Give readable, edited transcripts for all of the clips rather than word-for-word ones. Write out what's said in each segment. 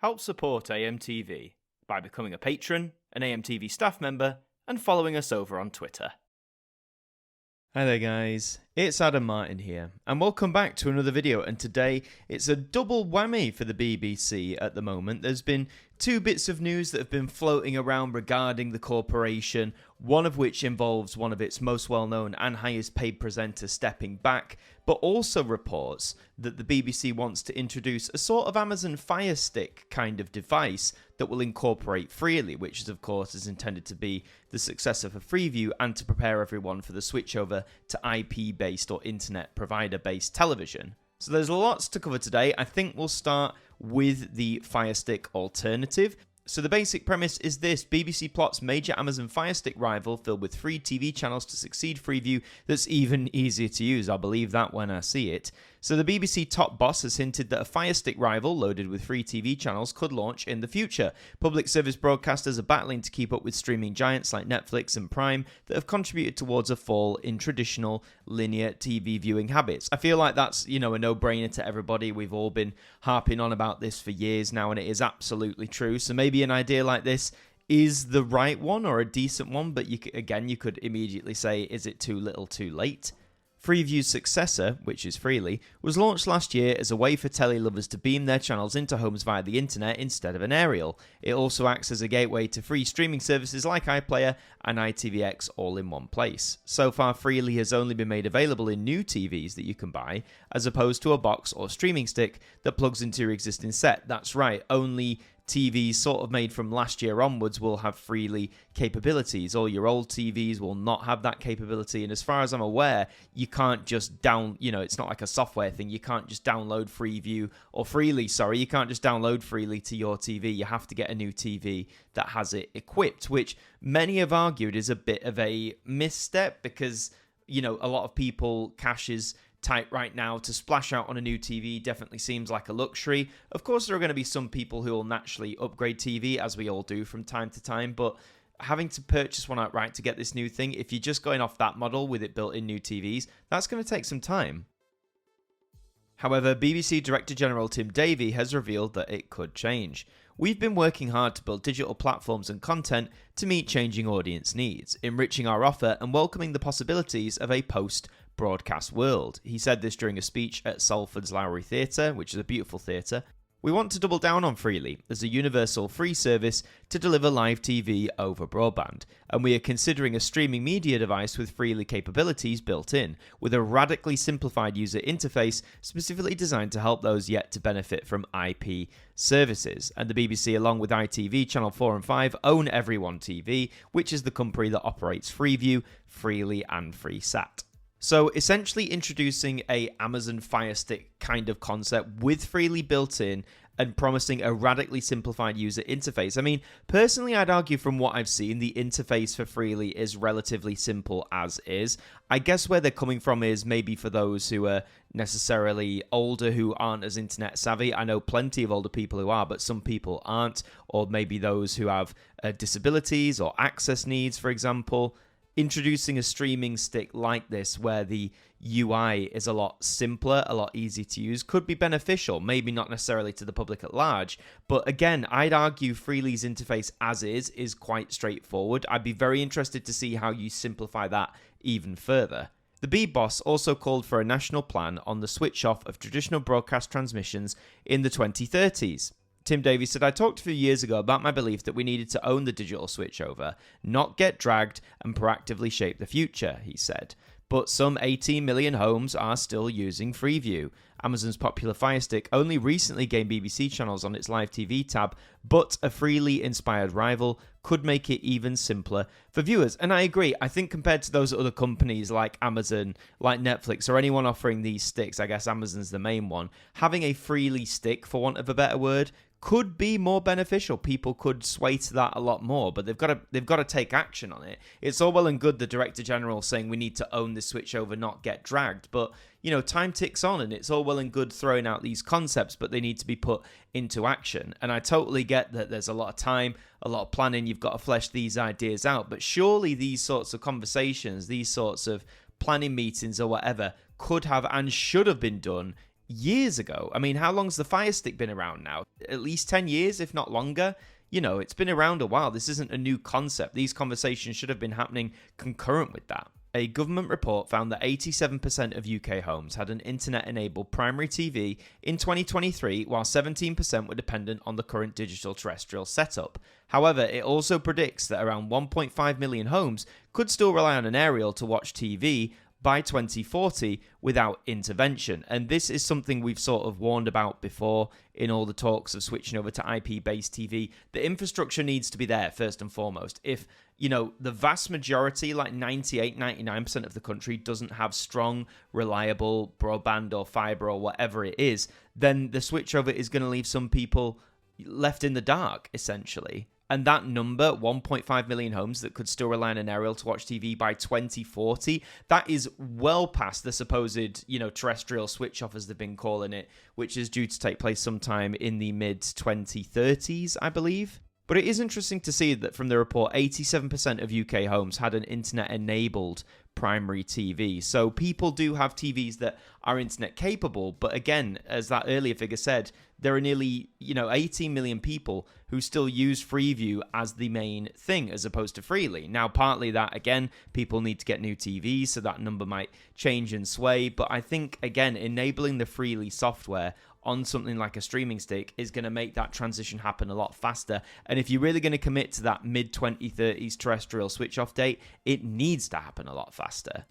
Help support AMTV by becoming a patron, an AMTV staff member, and following us over on Twitter. Hi there guys, it's Adam Martyn here, and welcome back to another video, and today it's a double whammy for the BBC at the moment. There's been two bits of news that have been floating around regarding the corporation, one of which involves one of its most well-known and highest paid presenters stepping back, but also reports that the BBC wants to introduce a sort of Amazon Fire Stick kind of device that will incorporate Freely, which of course is intended to be the successor for Freeview and to prepare everyone for the switch over to IP-based or internet provider-based television. So there's lots to cover today. I think we'll start with the Fire Stick alternative. So the basic premise is this: BBC plots major Amazon Fire Stick rival filled with free TV channels to succeed Freeview that's even easier to use. I'll believe that when I see it. So the BBC top boss has hinted that a Fire Stick rival loaded with free TV channels could launch in the future. Public service broadcasters are battling to keep up with streaming giants like Netflix and Prime that have contributed towards a fall in traditional linear TV viewing habits. I feel like that's, a no-brainer to everybody. We've all been harping on about this for years now, and it is absolutely true. So maybe an idea like this is the right one or a decent one, but you could immediately say, is it too little too late? Freeview's successor, which is Freely, was launched last year as a way for telly lovers to beam their channels into homes via the internet instead of an aerial. It also acts as a gateway to free streaming services like iPlayer and ITVX all in one place. So far, Freely has only been made available in new TVs that you can buy, as opposed to a box or streaming stick that plugs into your existing set. That's right, only TVs sort of made from last year onwards will have Freely capabilities. All your old TVs will not have that capability, and as far as I'm aware, you can't just it's not like a software thing. You can't just download Freeview or Freely, you can't just download Freely to your TV. You have to get a new TV that has it equipped, which many have argued is a bit of a misstep because, a lot of people cashes tight right now. To splash out on a new TV definitely seems like a luxury. Of course, there are going to be some people who will naturally upgrade TV, as we all do from time to time, but having to purchase one outright to get this new thing, if you're just going off that model with it built in new TVs, that's going to take some time. However, BBC Director General Tim Davie has revealed that it could change. We've been working hard to build digital platforms and content to meet changing audience needs, enriching our offer and welcoming the possibilities of a post-broadcast world. He said this during a speech at Salford's Lowry Theatre, which is a beautiful theatre. We want to double down on Freely as a universal free service to deliver live TV over broadband, and we are considering a streaming media device with Freely capabilities built in, with a radically simplified user interface specifically designed to help those yet to benefit from IP services. And the BBC, along with ITV, Channel 4 and 5, own Everyone TV, which is the company that operates Freeview, Freely and FreeSat. So essentially introducing a Amazon Fire Stick kind of concept with Freely built in and promising a radically simplified user interface. I mean, personally, I'd argue from what I've seen, the interface for Freely is relatively simple as is. I guess where they're coming from is maybe for those who are necessarily older who aren't as internet savvy. I know plenty of older people who are, but some people aren't, or maybe those who have disabilities or access needs, for example. Introducing a streaming stick like this where the UI is a lot simpler, a lot easier to use, could be beneficial, maybe not necessarily to the public at large, but again, I'd argue Freely's interface as is quite straightforward. I'd be very interested to see how you simplify that even further. The B-Boss also called for a national plan on the switch-off of traditional broadcast transmissions in the 2030s. Tim Davie said, I talked a few years ago about my belief that we needed to own the digital switchover, not get dragged and proactively shape the future, he said. But some 18 million homes are still using Freeview. Amazon's popular Fire Stick only recently gained BBC channels on its live TV tab, but a Freely inspired rival could make it even simpler for viewers. And I agree, I think compared to those other companies like Amazon, like Netflix, or anyone offering these sticks, I guess Amazon's the main one, having a Freely stick, for want of a better word, could be more beneficial. People could sway to that a lot more, but they've got to take action on it. It's all well and good the Director General saying we need to own this switchover, not get dragged, but time ticks on, and it's all well and good throwing out these concepts, but they need to be put into action. And I totally get that there's a lot of time, a lot of planning, you've got to flesh these ideas out, but surely these sorts of conversations, these sorts of planning meetings or whatever could have and should have been done years ago. I mean, how long's the Fire Stick been around now? At least 10 years, if not longer. You know, it's been around a while. This isn't a new concept. These conversations should have been happening concurrent with that. A government report found that 87% of UK homes had an internet-enabled primary TV in 2023, while 17% were dependent on the current digital terrestrial setup. However, it also predicts that around 1.5 million homes could still rely on an aerial to watch TV by 2040 without intervention. And this is something we've sort of warned about before in all the talks of switching over to IP-based TV. The infrastructure needs to be there first and foremost. If, you know, the vast majority, like 98-99% of the country doesn't have strong, reliable broadband or fiber or whatever it is, then the switchover is going to leave some people left in the dark, essentially. And that number, 1.5 million homes that could still rely on an aerial to watch TV by 2040, that is well past the supposed, you know, terrestrial switch off, as they've been calling it, which is due to take place sometime in the mid-2030s, I believe. But it is interesting to see that from the report, 87% of UK homes had an internet-enabled primary TV. So people do have TVs that are internet capable, but again, as that earlier figure said, there are nearly, 18 million people who still use Freeview as the main thing as opposed to Freely. Now, partly that, again, people need to get new TVs, so that number might change and sway, but I think, again, enabling the Freely software on something like a streaming stick is going to make that transition happen a lot faster. And if you're really going to commit to that mid-2030s terrestrial switch-off date, it needs to happen a lot faster.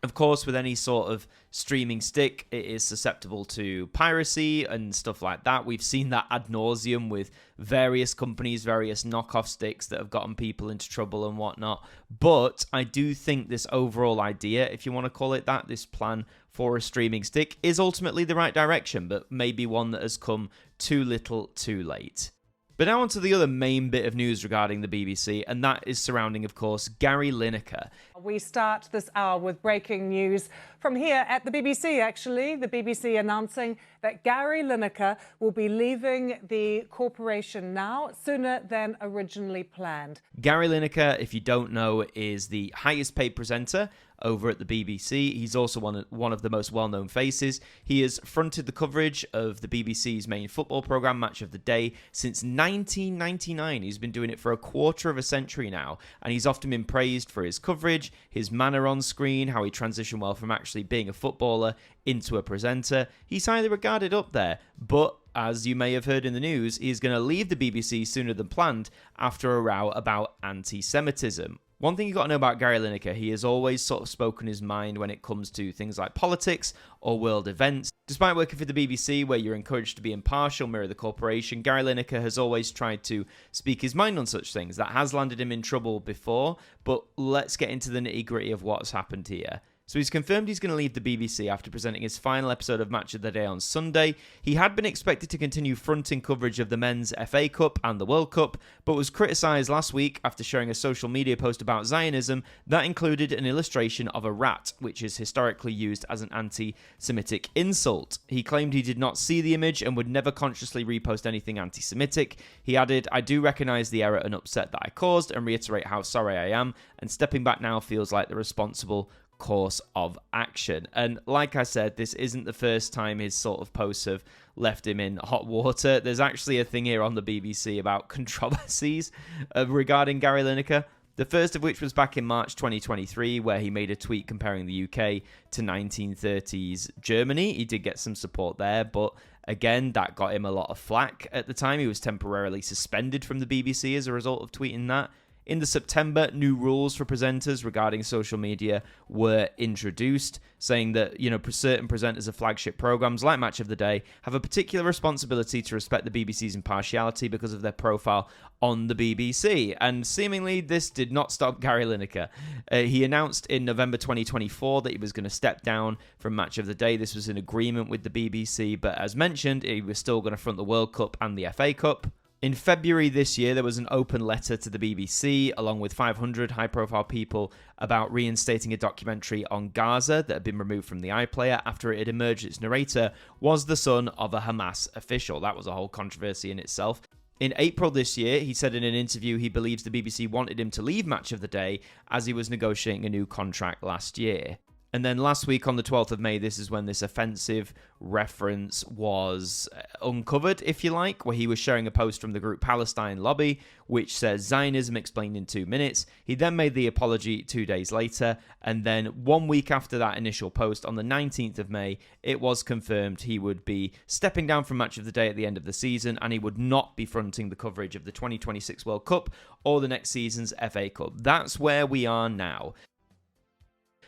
Of course, with any sort of streaming stick, it is susceptible to piracy and stuff like that. We've seen that ad nauseum with various companies, various knockoff sticks that have gotten people into trouble and whatnot. But I do think this overall idea, if you want to call it that, this plan for a streaming stick is ultimately the right direction, but maybe one that has come too little too late. But now on to the other main bit of news regarding the BBC, and that is surrounding, of course, Gary Lineker. We start this hour with breaking news from here at the BBC, actually. The BBC announcing that Gary Lineker will be leaving the corporation now, sooner than originally planned. Gary Lineker, if you don't know, is the highest paid presenter over at the BBC. He's also one of the most well-known faces. He has fronted the coverage of the BBC's main football programme, Match of the Day, since 1999. He's been doing it for a quarter of a century now, and he's often been praised for his coverage, his manner on screen, how he transitioned well from actually being a footballer into a presenter. He's highly regarded up there, but as you may have heard in the news, he's going to leave the BBC sooner than planned after a row about anti-Semitism. One thing you've got to know about Gary Lineker, he has always sort of spoken his mind when it comes to things like politics or world events. Despite working for the BBC, where you're encouraged to be impartial, mirror the corporation, Gary Lineker has always tried to speak his mind on such things. That has landed him in trouble before, but let's get into the nitty-gritty of what's happened here. So he's confirmed he's going to leave the BBC after presenting his final episode of Match of the Day on Sunday. He had been expected to continue fronting coverage of the Men's FA Cup and the World Cup, but was criticised last week after sharing a social media post about Zionism that included an illustration of a rat, which is historically used as an anti-Semitic insult. He claimed he did not see the image and would never consciously repost anything anti-Semitic. He added, "I do recognise the error and upset that I caused and reiterate how sorry I am, and stepping back now feels like the responsible course of action." And like I said, this isn't the first time his sort of posts have left him in hot water. There's actually a thing here on the BBC about controversies regarding Gary Lineker. The first of which was back in March 2023, where he made a tweet comparing the UK to 1930s Germany. He did get some support there, but again, that got him a lot of flack at the time. He was temporarily suspended from the BBC as a result of tweeting that. In the September, new rules for presenters regarding social media were introduced, saying that, certain presenters of flagship programs like Match of the Day have a particular responsibility to respect the BBC's impartiality because of their profile on the BBC. And seemingly, this did not stop Gary Lineker. He announced in November 2024 that he was going to step down from Match of the Day. This was in agreement with the BBC, but as mentioned, he was still going to front the World Cup and the FA Cup. In February this year, there was an open letter to the BBC, along with 500 high-profile people, about reinstating a documentary on Gaza that had been removed from the iPlayer after it had emerged its narrator was the son of a Hamas official. That was a whole controversy in itself. In April this year, he said in an interview he believes the BBC wanted him to leave Match of the Day as he was negotiating a new contract last year. And then last week on the 12th of May, this is when this offensive reference was uncovered, if you like, where he was sharing a post from the group Palestine Lobby, which says Zionism explained in 2 minutes. He then made the apology 2 days later, and then 1 week after that initial post, on the 19th of May, it was confirmed he would be stepping down from Match of the Day at the end of the season, and he would not be fronting the coverage of the 2026 World Cup or the next season's FA Cup. That's where we are now.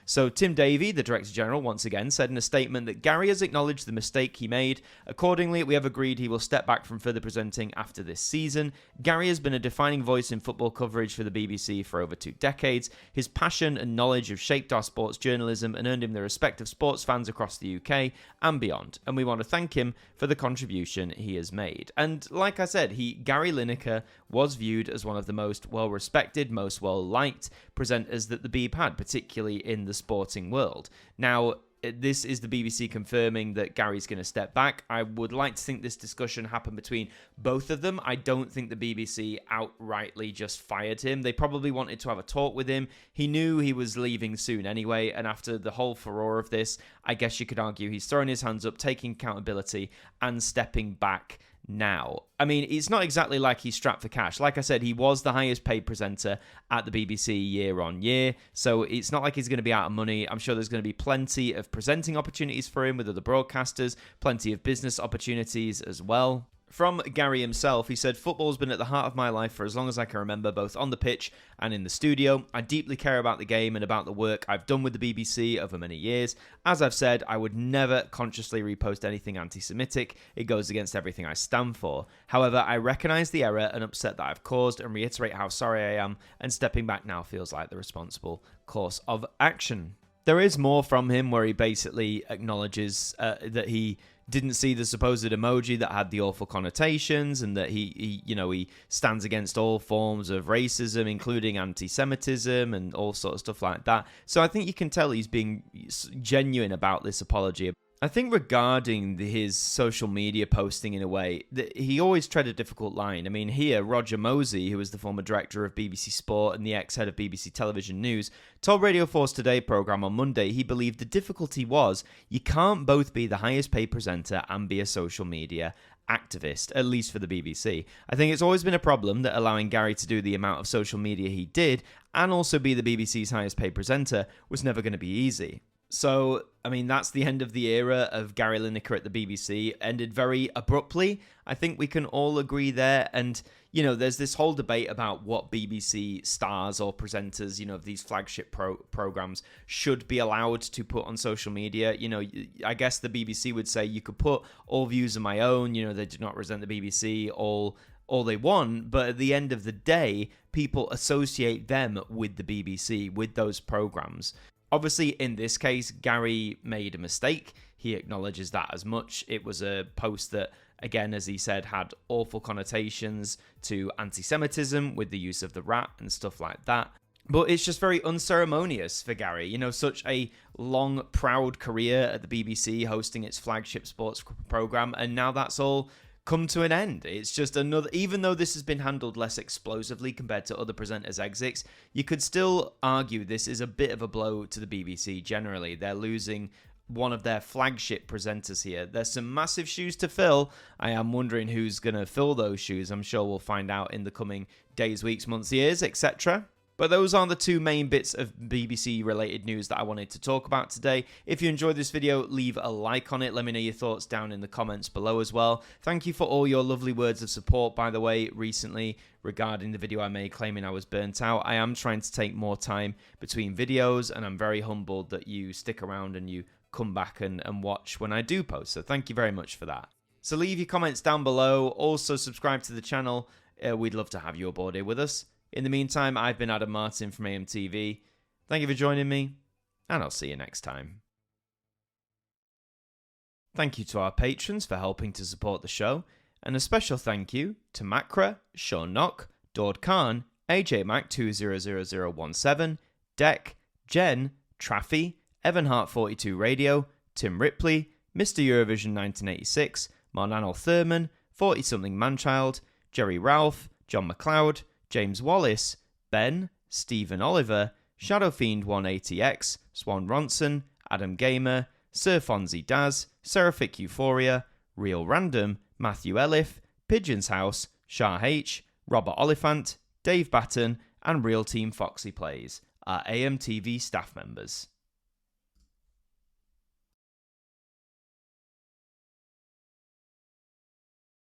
So Tim Davie, the Director General, once again said in a statement that Gary has acknowledged the mistake he made. Accordingly, we have agreed he will step back from further presenting after this season. Gary has been a defining voice in football coverage for the BBC for over 2 decades. His passion and knowledge have shaped our sports journalism and earned him the respect of sports fans across the UK and beyond. And we want to thank him for the contribution he has made. And like I said, Gary Lineker was viewed as one of the most well-respected, most well-liked presenters that the Beeb had, particularly in the sporting world. Now, this is the BBC confirming that Gary's going to step back. I would like to think this discussion happened between both of them. I don't think the BBC outrightly just fired him. They probably wanted to have a talk with him. He knew he was leaving soon anyway, and after the whole furore of this, I guess you could argue he's throwing his hands up, taking accountability, and stepping back now. I mean, it's not exactly like he's strapped for cash. Like I said, he was the highest paid presenter at the BBC year on year, so it's not like he's going to be out of money. I'm sure there's going to be plenty of presenting opportunities for him with other broadcasters, plenty of business opportunities as well. From Gary himself, he said, "Football's been at the heart of my life for as long as I can remember, both on the pitch and in the studio. I deeply care about the game and about the work I've done with the BBC over many years. As I've said, I would never consciously repost anything anti-Semitic. It goes against everything I stand for. However, I recognise the error and upset that I've caused and reiterate how sorry I am, and stepping back now feels like the responsible course of action." There is more from him where he basically acknowledges that he didn't see the supposed emoji that had the awful connotations, and that he stands against all forms of racism, including anti-Semitism and all sorts of stuff like that. So I think you can tell he's being genuine about this apology. I think regarding his social media posting, in a way, that he always tread a difficult line. I mean, here, Roger Mosey, who was the former director of BBC Sport and the ex-head of BBC Television News, told Radio 4's Today programme on Monday he believed the difficulty was you can't both be the highest paid presenter and be a social media activist, at least for the BBC. I think it's always been a problem that allowing Gary to do the amount of social media he did and also be the BBC's highest paid presenter was never going to be easy. So, I mean, that's the end of the era of Gary Lineker at the BBC. It ended very abruptly. I think we can all agree there. And, you know, there's this whole debate about what BBC stars or presenters, you know, of these flagship programs should be allowed to put on social media. You know, I guess the BBC would say you could put all views of my own, you know, they do not represent the BBC, all they want, but at the end of the day, people associate them with the BBC, with those programs. Obviously, in this case, Gary made a mistake. He acknowledges that as much. It was a post that, again, as he said, had awful connotations to anti-Semitism with the use of the rat and stuff like that. But it's just very unceremonious for Gary. You know, such a long, proud career at the BBC, hosting its flagship sports programme, and now that's all come to an end. It's just another, even though this has been handled less explosively compared to other presenters' exits, you could still argue this is a bit of a blow to the BBC generally. They're losing one of their flagship presenters here. There's some massive shoes to fill. I am wondering who's going to fill those shoes. I'm sure we'll find out in the coming days, weeks, months, years, etc. But those are the two main bits of BBC-related news that I wanted to talk about today. If you enjoyed this video, leave a like on it. Let me know your thoughts down in the comments below as well. Thank you for all your lovely words of support, by the way, recently regarding the video I made claiming I was burnt out. I am trying to take more time between videos, and I'm very humbled that you stick around and you come back and watch when I do post. So thank you very much for that. So leave your comments down below. Also subscribe to the channel. We'd love to have you aboard here with us. In the meantime, I've been Adam Martyn from AMTV. Thank you for joining me, and I'll see you next time. Thank you to our patrons for helping to support the show, and a special thank you to Makra, Sean Knock, Dord Khan, AJ Mac 200017, Deck, Jen, Traffy, Evan Hart 42 Radio, Tim Ripley, Mr. Eurovision 1986, Marnanel Thurman, 40-something Manchild, Jerry Ralph, John McLeod, James Wallace, Ben, Stephen Oliver, Shadowfiend 180X, Swan Ronson, Adam Gamer, Sir Fonzie Daz, Seraphic Euphoria, Real Random, Matthew Elliff, Pigeon's House, Shah H, Robert Oliphant, Dave Batten, and Real Team Foxy Plays are AMTV staff members.